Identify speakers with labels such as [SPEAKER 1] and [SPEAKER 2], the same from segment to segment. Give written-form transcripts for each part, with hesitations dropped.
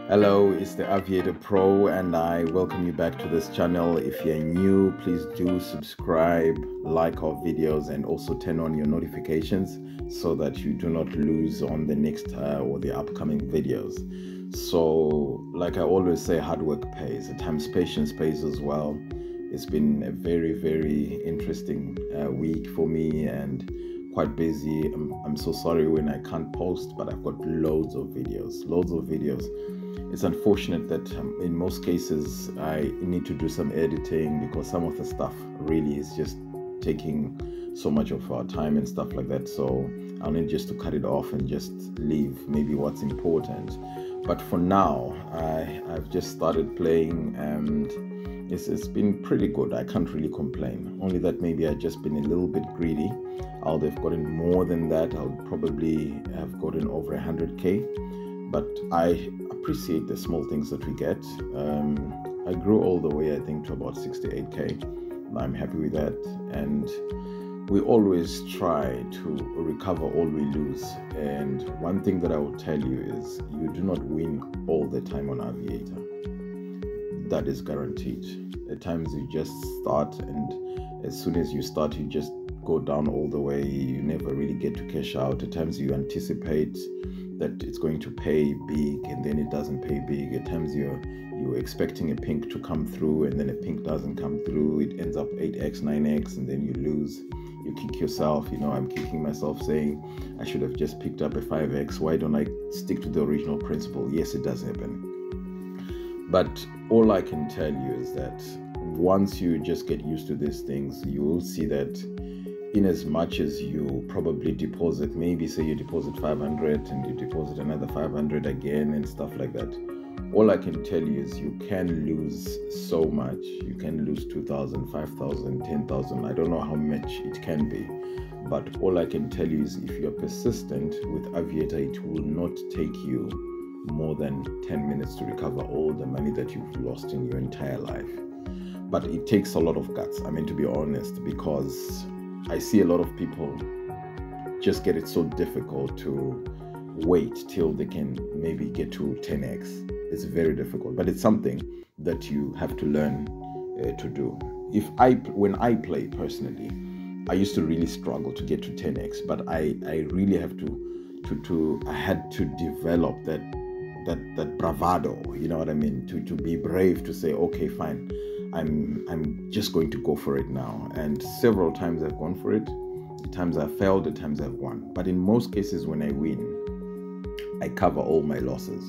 [SPEAKER 1] Hello, it's the Aviator Pro, and I welcome you back to this channel. If you're new, please do subscribe, like our videos, and also turn on your notifications so that you do not lose on the next or the upcoming videos. So, like I always say, hard work pays. At times, patience pays as well. It's been a very, very interesting week for me and quite busy. I'm so sorry when I can't post, but I've got loads of videos. It's unfortunate that in most cases I need to do some editing because some of the stuff really is just taking so much of our time and stuff like that. So I'll need just to cut it off and just leave maybe what's important. But for now, I've just started playing and it's been pretty good. I can't really complain. Only that maybe I've just been a little bit greedy. I'll have gotten more than that. I'll probably have gotten over 100k. But I appreciate the small things that we get. I grew all the way, I think, to about 68k. I'm happy with that. And we always try to recover all we lose. And one thing that I will tell you is you do not win all the time on Aviator. That is guaranteed. At times you just start, and as soon as you start, you just go down all the way. You never really get to cash out. At times you anticipate that it's going to pay big, and then it doesn't pay big. At times you're expecting a pink to come through, and then a pink doesn't come through. It ends up 8x, 9x, and then you lose. You kick yourself. I'm kicking myself saying I should have just picked up a 5x. Why don't I stick to the original principle? Yes, it does happen. But all I can tell you is that once you just get used to these things, you will see that in as much as you probably deposit, maybe say you deposit 500 and you deposit another 500 again and stuff like that, all I can tell you is you can lose so much. You can lose 2,000, 5,000, 10,000. I don't know how much it can be. But all I can tell you is if you're persistent with Aviator, it will not take you more than 10 minutes to recover all the money that you've lost in your entire life. But it takes a lot of guts, to be honest, because I see a lot of people just get it so difficult to wait till they can maybe get to 10x. It's very difficult, but it's something that you have to learn to do. When I play personally, I used to really struggle to get to 10x, but I really have I had to develop that bravado, you know what I mean, to be brave, to say, okay, fine, I'm just going to go for it now. And several times I've gone for it. The times I've failed, the times I've won. But in most cases when I win, I cover all my losses,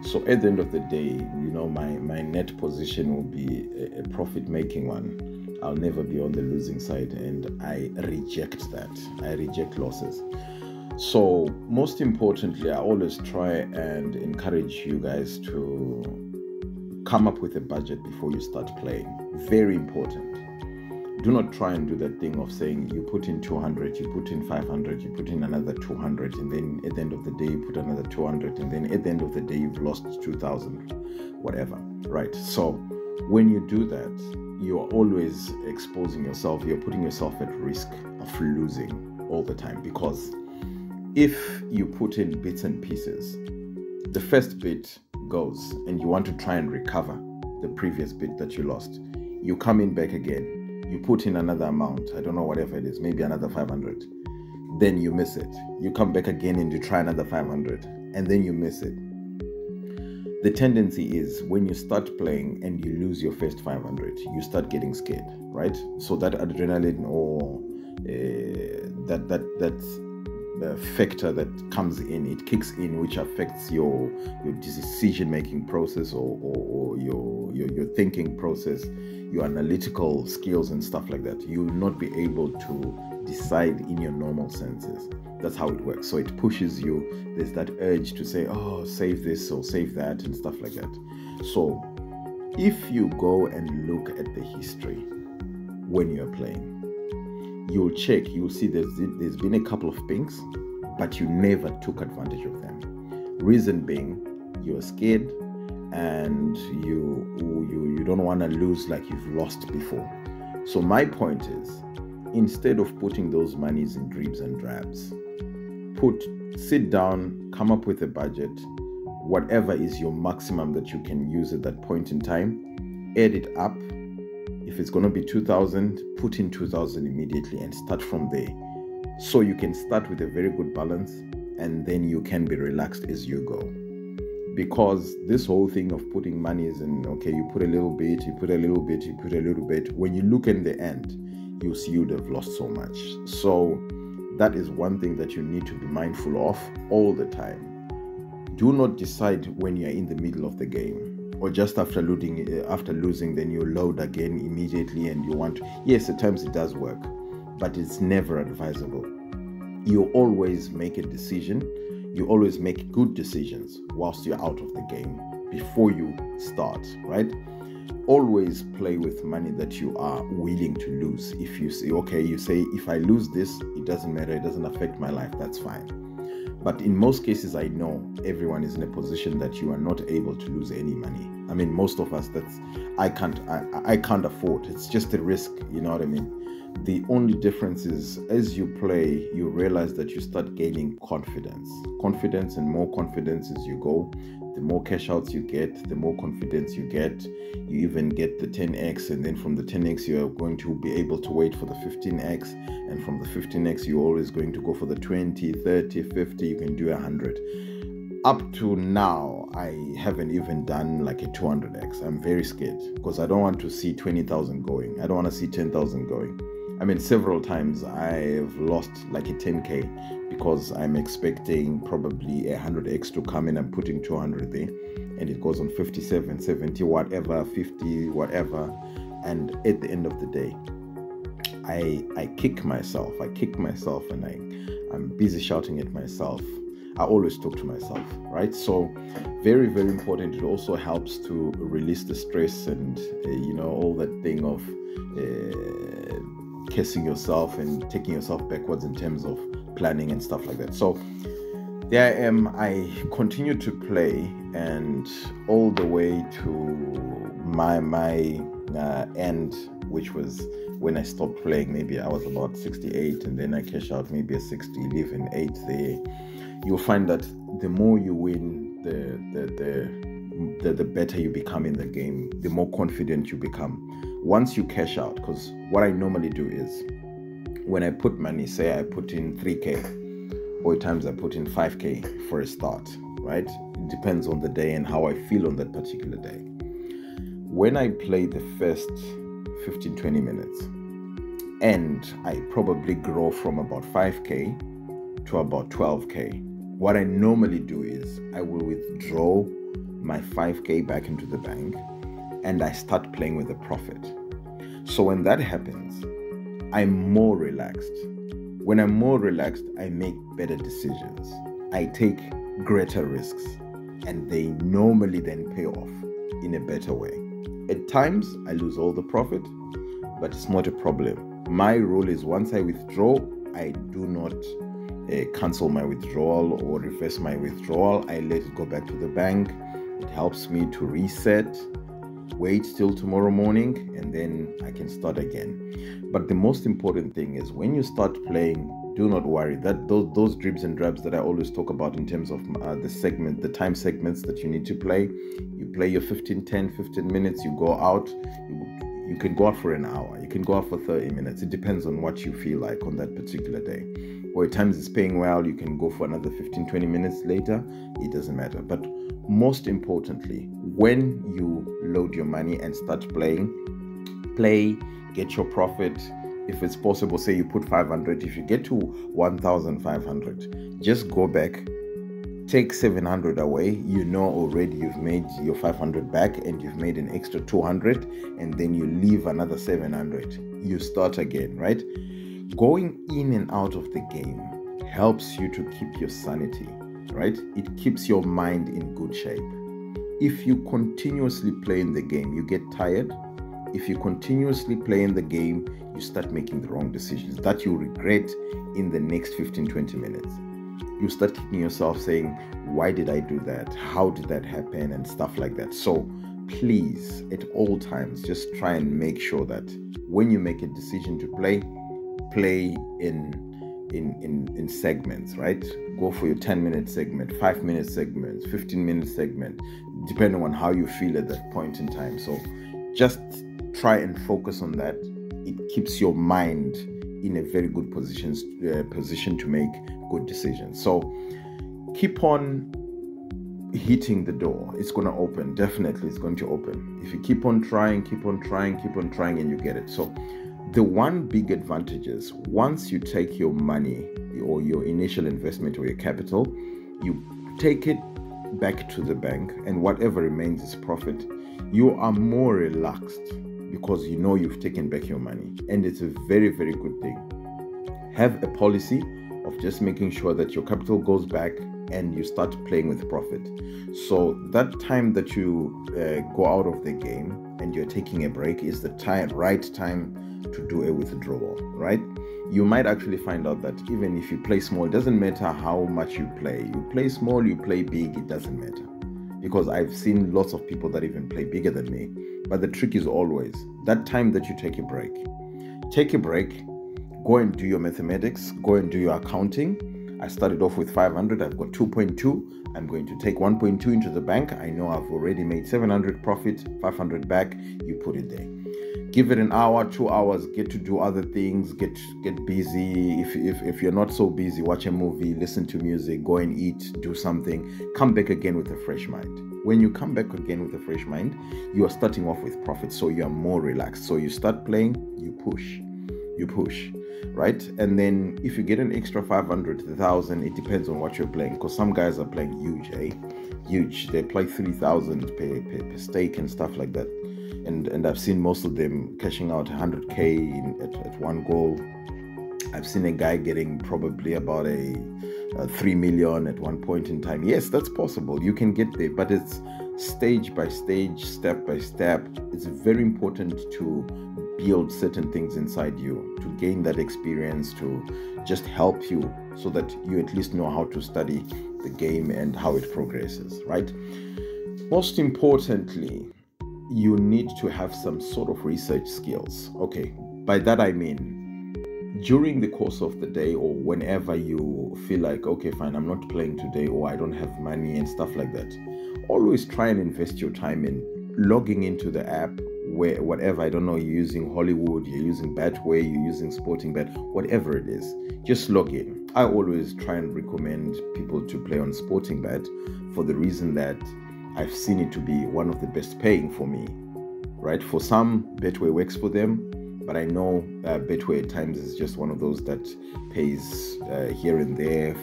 [SPEAKER 1] So at the end of the day, my net position will be a profit-making one. I'll never be on the losing side, and I reject that. I reject losses. So most importantly, I always try and encourage you guys to come up with a budget before you start playing. Very important. Do not try and do that thing of saying you put in 200, you put in 500, you put in another 200, and then at the end of the day you put another 200, and then at the end of the day you've lost 2,000, whatever, right? So when you do that, you're always exposing yourself, you're putting yourself at risk of losing all the time, because if you put in bits and pieces, the first bit goes and you want to try and recover the previous bit that you lost. You come in back again, you put in another amount, I don't know, whatever it is, maybe another 500. Then you miss it. You come back again and you try another 500, and then you miss it. The tendency is when you start playing and you lose your first 500, you start getting scared, right? So that adrenaline or the factor that comes in, it kicks in, which affects your decision-making process or your thinking process, your analytical skills and stuff like that. You will not be able to decide in your normal senses. That's how it works. So it pushes you. There's that urge to say, oh, save this or save that and stuff like that. So if you go and look at the history when you're playing, you'll check, you'll see there's been a couple of pinks, but you never took advantage of them. Reason being, you're scared and you don't want to lose like you've lost before. So my point is, instead of putting those monies in dribs and drabs, sit down, come up with a budget, whatever is your maximum that you can use at that point in time, add it up. If it's going to be 2,000, put in 2,000 immediately and start from there. So you can start with a very good balance, and then you can be relaxed as you go. Because this whole thing of putting money is okay, you put a little bit, you put a little bit, you put a little bit. When you look in the end, you see you'd have lost so much. So that is one thing that you need to be mindful of all the time. Do not decide when you're in the middle of the game or just after losing, then you load again immediately and you want to. Yes, at times it does work, but it's never advisable. You always make a decision. You always make good decisions whilst you're out of the game before you start, right? Always play with money that you are willing to lose. If you say, okay, you say, if I lose this, it doesn't matter, it doesn't affect my life, that's fine. But in most cases, I know everyone is in a position that you are not able to lose any money. I mean, most of us, I can't afford. It's just a risk, you know what I mean? The only difference is as you play, you realize that you start gaining confidence. Confidence and more confidence as you go. The more cash outs you get, the more confidence you get. You even get the 10x, and then from the 10x, you're going to be able to wait for the 15x. And from the 15x, you're always going to go for the 20, 30, 50. You can do 100. Up to now, I haven't even done like a 200x. I'm very scared because I don't want to see 20,000 going. I don't want to see 10,000 going. I mean, several times I've lost like a 10k because I'm expecting probably 100x to come in. I'm putting 200 there and it goes on 57, 70, whatever, 50, whatever. And at the end of the day, I kick myself and I'm busy shouting at myself. I always talk to myself, right? So very, very important. It also helps to release the stress and, all that thing of cursing yourself and taking yourself backwards in terms of planning and stuff like that. So there I am. I continue to play, and all the way to my end, which was when I stopped playing. Maybe I was about 68, and then I cash out maybe a 60, leave an 8 there. You'll find that the more you win, the better you become in the game, the more confident you become. Once you cash out, because what I normally do is when I put money, say I put in 3k, or at times I put in 5k for a start, right? It depends on the day and how I feel on that particular day. When I play the first 15-20 minutes and I probably grow from about 5k to about 12k, what I normally do is I will withdraw my 5k back into the bank and I start playing with a profit. So when that happens, I'm more relaxed. When I'm more relaxed, I make better decisions. I take greater risks, and they normally then pay off in a better way. At times, I lose all the profit, but it's not a problem. My rule is once I withdraw, I do not cancel my withdrawal or reverse my withdrawal. I let it go back to the bank. It helps me to reset, wait till tomorrow morning, and then I can start again. But the most important thing is when you start playing, do not worry that those dribs and drabs that I always talk about in terms of the time segments that you need to play. You play your 15 minutes, you go out, you can go out for an hour, you can go out for 30 minutes. It depends on what you feel like on that particular day. Or at times it's paying well, you can go for another 15-20 minutes later. It doesn't matter. But most importantly, when you load your money and start playing, get your profit. If it's possible, say you put 500. If you get to 1,500, just go back, take 700 away. You know already you've made your 500 back and you've made an extra 200, and then you leave another 700. You start again, right? Going in and out of the game helps you to keep your sanity, right? It keeps your mind in good shape. If you continuously play in the game, you get tired. If you continuously play in the game, you start making the wrong decisions that you regret in the next 15-20 minutes. You start kicking yourself saying, why did I do that? How did that happen? And stuff like that. So please, at all times, just try and make sure that when you make a decision to play in in segments, right? Go for your 10-minute segment, 5-minute segment, 15-minute segment, depending on how you feel at that point in time. So just try and focus on that. It keeps your mind in a very good position to make good decisions. So keep on hitting the door. It's going to open. Definitely it's going to open. If you keep on trying, and you get it. So the one big advantage is once you take your money or your initial investment or your capital, you take it back to the bank, and whatever remains is profit. You are more relaxed because you know you've taken back your money, and it's a very, very good thing. Have a policy of just making sure that your capital goes back and you start playing with profit. So that time that you go out of the game and you're taking a break is the right time to do a withdrawal, right? You might actually find out that even if you play small, it doesn't matter how much you play small, you play big, it doesn't matter. Because I've seen lots of people that even play bigger than me. But the trick is always that time that you take a break, go and do your mathematics, go and do your accounting. I started off with 500, I've got 2.2. I'm going to take 1.2 into the bank. I know I've already made 700 profit, 500 back. You put it there. Give it an hour, 2 hours, get to do other things, get busy. If you're not so busy, watch a movie, listen to music, go and eat, do something. Come back again with a fresh mind. When you come back again with a fresh mind, you are starting off with profit, so you are more relaxed. So you start playing, you push, right? And then if you get an extra 500, 1,000, it depends on what you're playing, because some guys are playing huge. They play 3,000 per stake and stuff like that. And I've seen most of them cashing out 100K at one goal. I've seen a guy getting probably about a 3 million at one point in time. Yes, that's possible. You can get there, but it's stage by stage, step by step. It's very important to build certain things inside you, to gain that experience, to just help you so that you at least know how to study the game and how it progresses, right? Most importantly, you need to have some sort of research skills. Okay, by that I mean, during the course of the day or whenever you feel like, okay, fine, I'm not playing today, or I don't have money and stuff like that, always try and invest your time in logging into the app, where whatever, I don't know, you're using Hollywood, you're using Betway, you're using Sporting Bet, whatever it is, just log in. I always try and recommend people to play on Sporting Bet for the reason that I've seen it to be one of the best paying for me, right? For some, Betway works for them, but I know Betway at times is just one of those that pays here and there,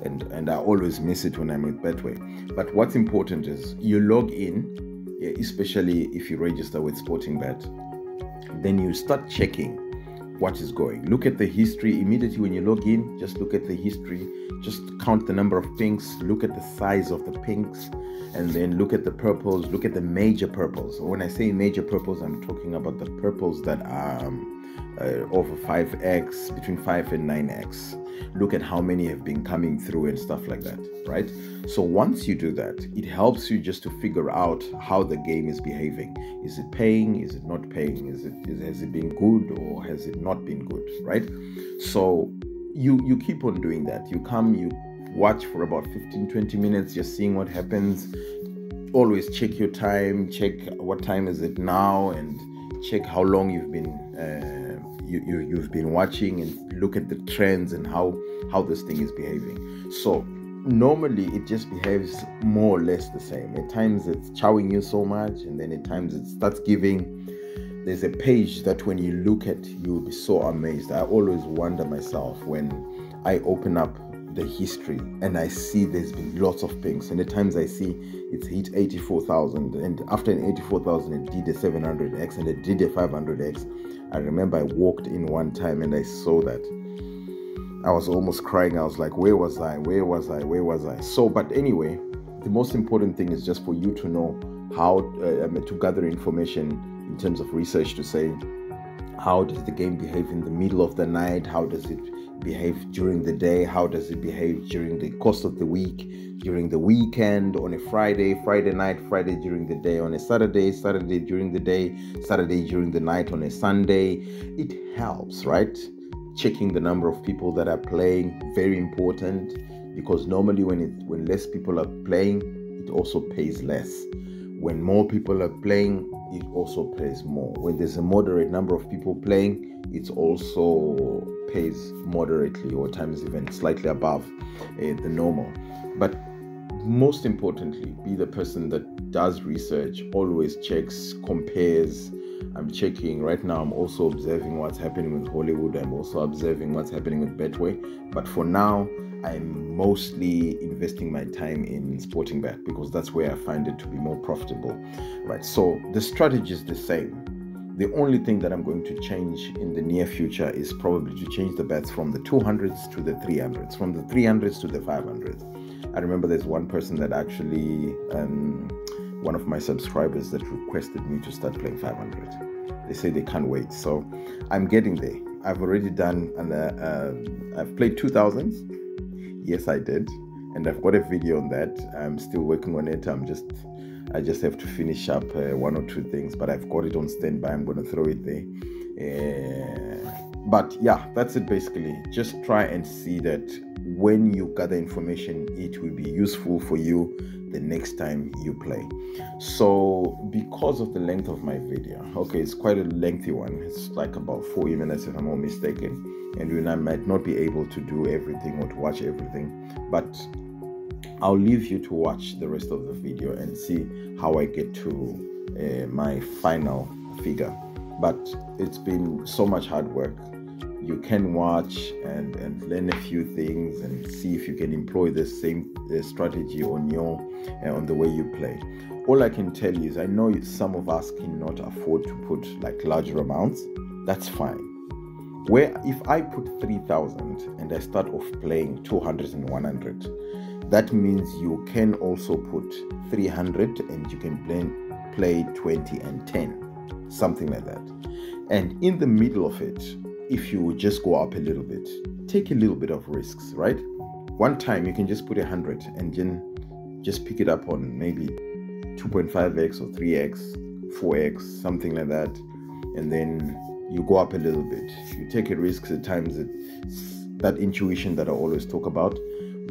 [SPEAKER 1] and I always miss it when I'm with Betway. But what's important is you log in, especially if you register with Sporting Bet, then you start checking what is going. Look at the history immediately when you log in. Just look at the history, just count the number of pinks, look at the size of the pinks, and then look at the purples, look at the major purples. When I say major purples, I'm talking about the purples that are over 5x, between 5 and 9x. Look at how many have been coming through and stuff like that, right? So once you do that, it helps you just to figure out how the game is behaving. Is it paying? Is it not paying? Has it been good or has it not been good, right? So you keep on doing that. You watch for about 15-20 minutes, just seeing what happens. Always check your time, check what time is it now, and check how long you've been watching, and look at the trends and how this thing is behaving. So normally it just behaves more or less the same. At times it's chowing you so much, and then at times it starts giving. There's a page that when you look at, you'll be so amazed. I always wonder myself when I open up the history and I see there's been lots of pinks, and at times I see it's hit 84,000, and after an 84,000 it did a 700x and it did a 500x. I remember I walked in one time and I saw that. I was almost crying. I was like, where was I? So, but anyway, the most important thing is just for you to know how to gather information in terms of research, to say, how does the game behave in the middle of the night? How does it behave during the day? How does it behave during the course of the week, during the weekend, on a Friday night, Friday during the day, on a Saturday during the day, Saturday during the night, on a Sunday? It helps, right? checking the number of people that are playing, very important, because normally when less people are playing, it also pays less. When more people are playing, it also pays more. When there's a moderate number of people playing, it also pays moderately, or times even slightly above the normal. But most importantly, be the person that does research, always checks, compares. I'm checking right now. I'm also observing what's happening with Hollywood. I'm also observing what's happening with Betway. But for now, I'm mostly investing my time in sporting bet, because that's where I find it to be more profitable, right? So the strategy is the same. The only thing that I'm going to change in the near future is probably to change the bets from the 200s to the 300s, from the 300s to the 500s. I remember there's one person that actually, one of my subscribers, that requested me to start playing 500. They say they can't wait. So I'm getting there. I've already done, and I've played 2000s. Yes, I did. And I've got a video on that. I'm still working on it. I just have to finish up one or two things, but I've got it on standby. I'm going to throw it there. But yeah, that's it basically. Just try and see that when you gather information, it will be useful for you the next time you play. So because of the length of my video, okay, it's quite a lengthy one. It's like about 40 minutes if I'm not mistaken. And I might not be able to do everything or to watch everything, but I'll leave you to watch the rest of the video and see how I get to my final figure. But it's been so much hard work. You can watch and learn a few things and see if you can employ the same strategy on the way you play. All I can tell you is, I know some of us cannot afford to put like larger amounts. That's fine. Where if I put 3,000 and I start off playing 200 and 100, that means you can also put 300 and you can play 20 and 10, something like that. And in the middle of it, if you just go up a little bit, take a little bit of risks, right? One time you can just put 100 and then just pick it up on maybe 2.5x or 3x, 4x, something like that. And then you go up a little bit. You take a risk at times. That intuition that I always talk about,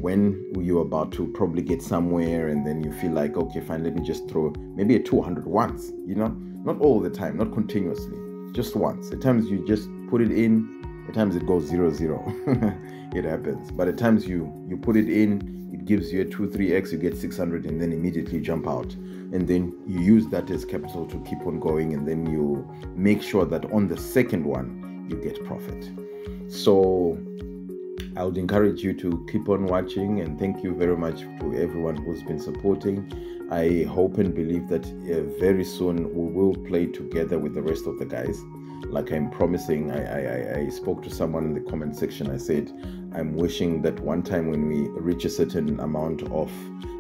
[SPEAKER 1] when you're about to probably get somewhere and then you feel like, okay, fine, let me just throw maybe a 200 once, not all the time, not continuously, just once. At times you just put it in, at times it goes 0-0. It happens. But at times you put it in, it gives you a 2-3x, you get 600 and then immediately jump out. And then you use that as capital to keep on going, and then you make sure that on the second one you get profit. So I would encourage you to keep on watching, and thank you very much to everyone who's been supporting. I hope and believe that very soon we will play together with the rest of the guys. Like I'm promising, I spoke to someone in the comment section. I said, I'm wishing that one time when we reach a certain amount of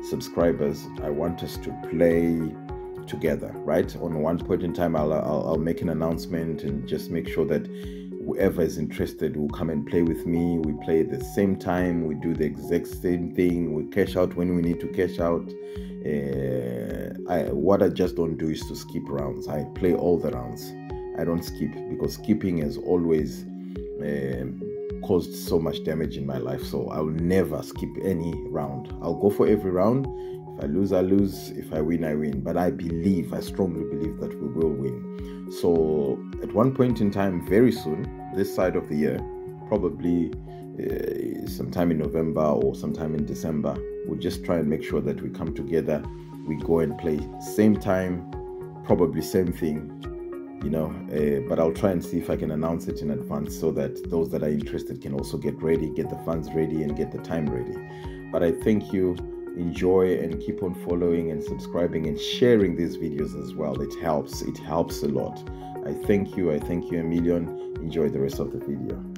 [SPEAKER 1] subscribers, I want us to play together, right? On one point in time, I'll make an announcement and just make sure that whoever is interested will come and play with me. We play at the same time. We do the exact same thing. We cash out when we need to cash out. What I just don't do is to skip rounds. I play all the rounds. I don't skip, because skipping has always caused so much damage in my life. So I'll never skip any round. I'll go for every round. If I lose, I lose. If I win, I win. But I strongly believe that we will win. So at one point in time, very soon, this side of the year, probably sometime in November or sometime in December, we'll just try and make sure that we come together. We go and play same time, probably same thing. But I'll try and see if I can announce it in advance so that those that are interested can also get ready, get the funds ready, and get the time ready. But I thank you. Enjoy and keep on following and subscribing and sharing these videos as well. It helps a lot. I thank you a million. Enjoy the rest of the video.